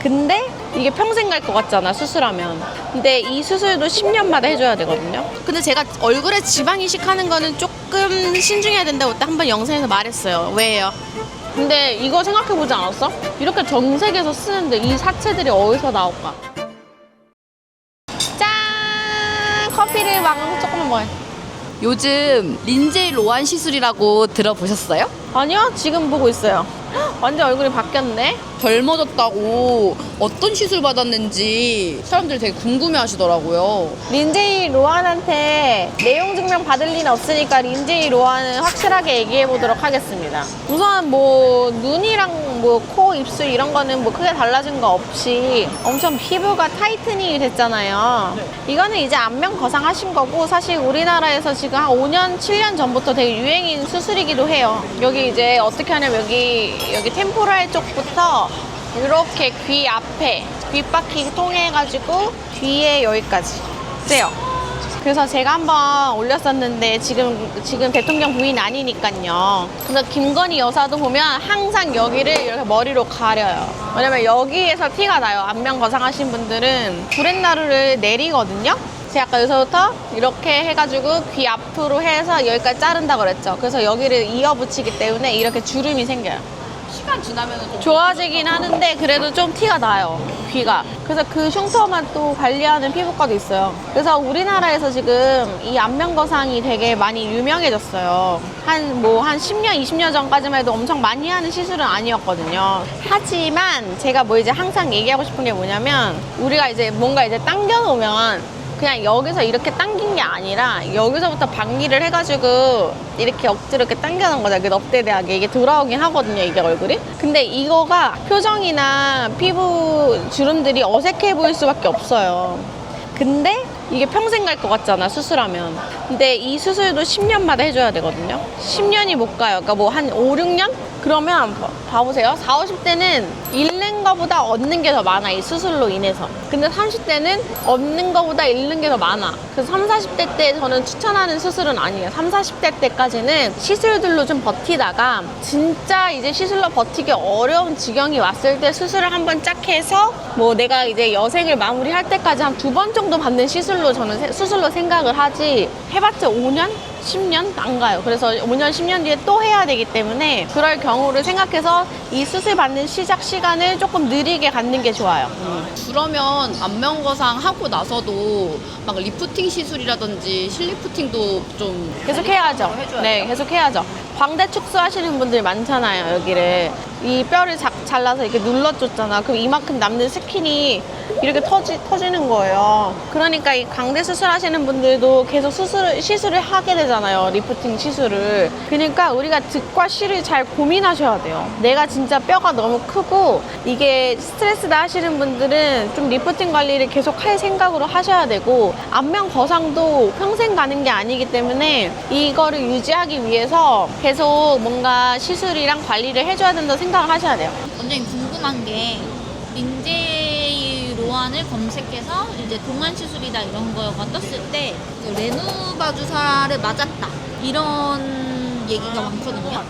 근데 이게 평생 갈 것 같잖아, 수술하면. 근데 이 수술도 10년마다 해줘야 되거든요. 근데 제가 얼굴에 지방 이식하는 거는 조금 신중해야 된다고 그때 한번 영상에서 말했어요. 왜요? 근데 이거 생각해보지 않았어? 이렇게 전 세계에서 쓰는데 이 사체들이 어디서 나올까? 짠! 커피를 막 조금만 먹어요. 요즘 린제이 로한 시술이라고 들어보셨어요? 아니요, 지금 보고 있어요. 헉, 완전 얼굴이 바뀌었네. 젊어졌다고 어떤 시술 받았는지 사람들이 되게 궁금해 하시더라고요. 린제이 로한한테 내용 증명 받을 리는 없으니까 린제이 로한은 확실하게 얘기해 보도록 하겠습니다. 우선 뭐 눈이랑 뭐 코, 입술 이런 거는 뭐 크게 달라진 거 없이 엄청 피부가 타이트닝이 됐잖아요. 이거는 이제 안면 거상하신 거고, 사실 우리나라에서 지금 한 5년, 7년 전부터 되게 유행인 수술이기도 해요. 여기 이제 어떻게 하냐면 여기 템포랄 쪽부터 이렇게 귀 앞에 귓바퀴 통해가지고 뒤에 여기까지 세요. 그래서 제가 한번 올렸었는데 지금 대통령 부인 아니니까요. 그래서 김건희 여사도 보면 항상 여기를 이렇게 머리로 가려요. 왜냐면 여기에서 티가 나요. 안면 거상하신 분들은 브렛나루를 내리거든요. 제가 아까 여기서부터 이렇게 해가지고 귀 앞으로 해서 여기까지 자른다고 그랬죠. 그래서 여기를 이어붙이기 때문에 이렇게 주름이 생겨요. 시간 지나면 좀 좋아지긴 하는데 그래도 좀 티가 나요, 귀가. 그래서 그 흉터만 또 관리하는 피부과도 있어요. 그래서 우리나라에서 지금 이 안면 거상이 되게 많이 유명해졌어요. 한 10년, 20년 전까지만 해도 엄청 많이 하는 시술은 아니었거든요. 하지만 제가 뭐 이제 항상 얘기하고 싶은 게 뭐냐면, 우리가 이제 뭔가 이제 당겨 놓으면 그냥 여기서 이렇게 당긴 게 아니라 여기서부터 방귀를 해가지고 이렇게 억지로 이렇게 당겨놓은 거죠. 그 넙대대하게 이게 돌아오긴 하거든요, 이게 얼굴이. 근데 이거가 표정이나 피부 주름들이 어색해 보일 수밖에 없어요. 근데 이게 평생 갈 것 같잖아, 수술하면. 근데 이 수술도 10년마다 해줘야 되거든요. 10년이 못 가요. 그러니까 뭐 한 5, 6년? 그러면 봐보세요. 40, 50대는 잃는 거보다 얻는 게 더 많아, 이 수술로 인해서. 근데 30대는 얻는 거보다 잃는 게 더 많아. 그래서 30, 40대 때 저는 추천하는 수술은 아니에요. 30, 40대 때까지는 시술들로 좀 버티다가 진짜 이제 시술로 버티기 어려운 지경이 왔을 때 수술을 한번 쫙 해서 뭐 내가 이제 여생을 마무리할 때까지 한 2번 정도 받는 시술로 저는 수술로 생각을 하지, 해봤자 5년? 10년? 안 가요. 그래서 5년, 10년 뒤에 또 해야 되기 때문에 그럴 경우를 생각해서 이 수술 받는 시작 시간을 조금 느리게 갖는 게 좋아요. 그러면 안면 거상 하고 나서도 막 리프팅 시술이라든지 실리프팅도 좀 계속 해야죠. 해줘야 네, 돼요? 계속 해야죠. 광대 축소하시는 분들 많잖아요, 여기를. 이 뼈를 잘라서 이렇게 눌러줬잖아. 그럼 이만큼 남는 스킨이 이렇게 터지는 거예요. 그러니까 이 광대 수술하시는 분들도 계속 시술을 하게 되잖아요, 리프팅 시술을. 그러니까 우리가 득과 실을 잘 고민하셔야 돼요. 내가 진짜 뼈가 너무 크고 이게 스트레스다 하시는 분들은 좀 리프팅 관리를 계속 할 생각으로 하셔야 되고, 안면 거상도 평생 가는 게 아니기 때문에 이거를 유지하기 위해서 계속 뭔가 시술이랑 관리를 해줘야 된다고 생각을 하셔야 돼요. 원장님 궁금한 게, 린제이 로한을 검색해서 이제 동안 시술이다 이런 거가 떴을 때 그 레누바 주사를 맞았다 이런 얘기가 많거든요.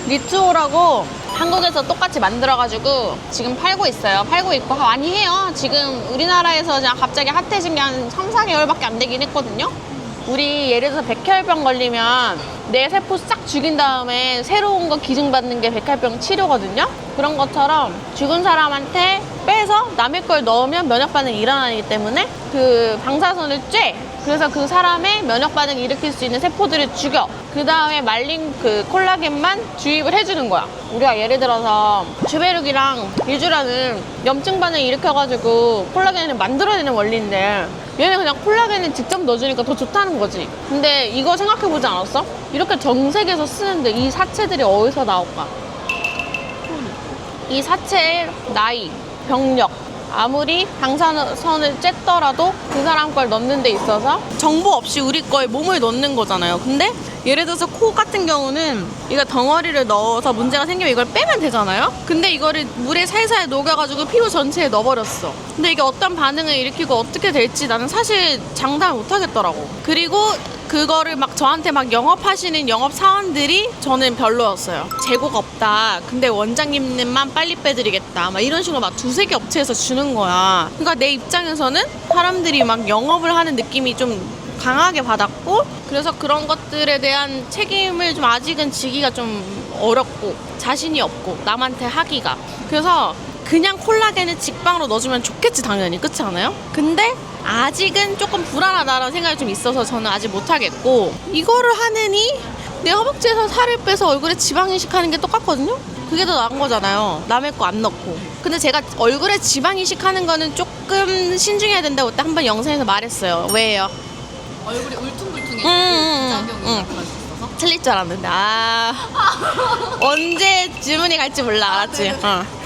리투오라고 한국에서 똑같이 만들어가지고 지금 팔고 있어요. 팔고 있고 많이 해요. 지금 우리나라에서 그냥 갑자기 핫해진 게 한 3, 4개월밖에 안 되긴 했거든요. 우리 예를 들어서 백혈병 걸리면 내 세포 싹 죽인 다음에 새로운 거 기증받는 게 백혈병 치료거든요. 그런 것처럼 죽은 사람한테 빼서 남의 걸 넣으면 면역 반응이 일어나기 때문에 그 방사선을 쬐. 그래서 그 사람의 면역 반응을 일으킬 수 있는 세포들을 죽여. 그 다음에 말린 그 콜라겐만 주입을 해주는 거야. 우리가 예를 들어서 주베룩이랑 유주라는 염증 반응을 일으켜가지고 콜라겐을 만들어내는 원리인데, 얘는 그냥 콜라겐을 직접 넣어주니까 더 좋다는 거지. 근데 이거 생각해보지 않았어? 이렇게 전 세계에서 쓰는데 이 사체들이 어디서 나올까? 이 사체의 나이, 병력, 아무리 방사선을 쬐더라도 그 사람 걸 넣는 데 있어서 정보 없이 우리 거에 몸을 넣는 거잖아요. 근데 예를 들어서 코 같은 경우는 이거 덩어리를 넣어서 문제가 생기면 이걸 빼면 되잖아요. 근데 이거를 물에 살살 녹여가지고 피부 전체에 넣어버렸어. 근데 이게 어떤 반응을 일으키고 어떻게 될지 나는 사실 장담을 못 하겠더라고. 그리고 그거를 막 저한테 막 영업하시는 영업 사원들이 저는 별로였어요. 재고가 없다. 근데 원장님만 빨리 빼드리겠다. 막 이런 식으로 막 두세 개 업체에서 주는 거야. 그러니까 내 입장에서는 사람들이 막 영업을 하는 느낌이 좀 강하게 받았고, 그래서 그런 것들에 대한 책임을 좀 아직은 지기가 좀 어렵고 자신이 없고 남한테 하기가. 그래서 그냥 콜라겐을 직방으로 넣어주면 좋겠지 당연히, 그렇지 않아요? 근데 아직은 조금 불안하다라는 생각이 좀 있어서 저는 아직 못하겠고, 이거를 하느니 내 허벅지에서 살을 빼서 얼굴에 지방 이식하는 게 똑같거든요? 그게 더 나은 거잖아요. 남의 거 안 넣고. 근데 제가 얼굴에 지방 이식하는 거는 조금 신중해야 된다고 그때 한번 영상에서 말했어요. 왜요? 얼굴이 울퉁불퉁해지고 부작용이 나타날 수 있어서. 틀릴 줄 알았는데 언제 질문이 갈지 몰라. 알았지?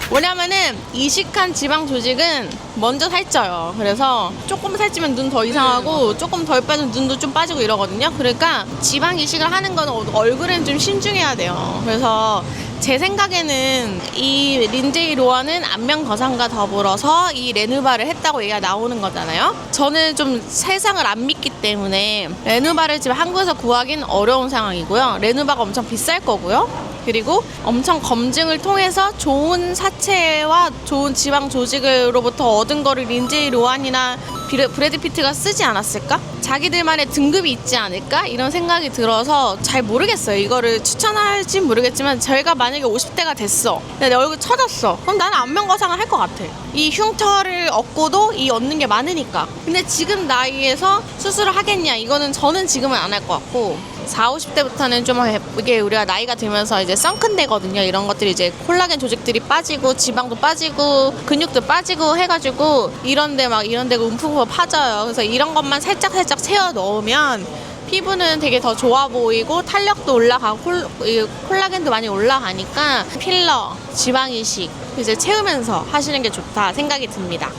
뭐냐면은 이식한 지방 조직은 먼저 살쪄요. 그래서 조금 살찌면 눈 더 이상하고 조금 덜 빠지면 눈도 좀 빠지고 이러거든요. 그러니까 지방 이식을 하는 거는 얼굴엔 좀 신중해야 돼요. 그래서 제 생각에는 이 린제이 로아는 안면 거상과 더불어서 이 레누바를 했다고 얘기가 나오는 거잖아요. 저는 좀 세상을 안 믿기 때문에 레누바를 지금 한국에서 구하기는 어려운 상황이고요. 레누바가 엄청 비쌀 거고요. 그리고 엄청 검증을 통해서 좋은 사체와 좋은 지방 조직으로부터 얻은 거를 린제이 로안이나 브래드 피트가 쓰지 않았을까? 자기들만의 등급이 있지 않을까? 이런 생각이 들어서 잘 모르겠어요. 이거를 추천할지 모르겠지만 저희가 만약에 50대가 됐어. 근데 내 얼굴 처졌어. 그럼 나는 안면 거상을 할 것 같아. 이 흉터를 얻고도 이 얻는 게 많으니까. 근데 지금 나이에서 수술을 하겠냐? 이거는 저는 지금은 안 할 것 같고, 40, 50대부터는 좀 이게 우리가 나이가 들면서 이제 썬큰되거든요. 이런 것들이 이제 콜라겐 조직들이 빠지고 지방도 빠지고 근육도 빠지고 해가지고 이런데 움푹움푹 파져요. 그래서 이런 것만 살짝 채워 넣으면 피부는 되게 더 좋아 보이고 탄력도 올라가고 콜라겐도 많이 올라가니까 필러, 지방 이식 이제 채우면서 하시는 게 좋다 생각이 듭니다.